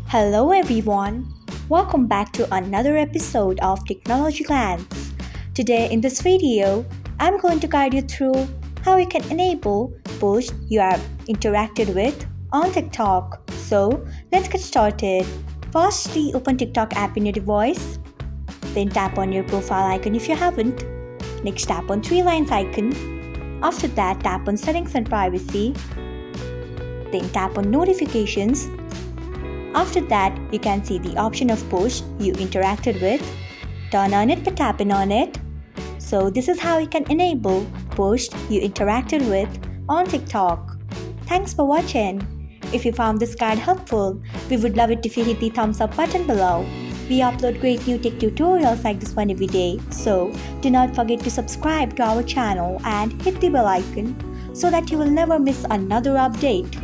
Hello everyone, welcome back to another episode of Technologyglance. Today in this video, I'm going to guide you through how you can enable posts you have interacted with on TikTok. So let's get started. Firstly, open TikTok app in your device. Then tap on your profile icon if you haven't. Next, tap on three lines icon. After that, tap on settings and privacy. Then tap on notifications. After that, you can see the option of posts you interacted with. Turn on it by tapping on it. So this is how you can enable posts you interacted with on TikTok. Thanks for watching. If you found this guide helpful, we would love it if you hit the thumbs up button below. We upload great new tech tutorials like this one every day. So do not forget to subscribe to our channel and hit the bell icon so that you will never miss another update.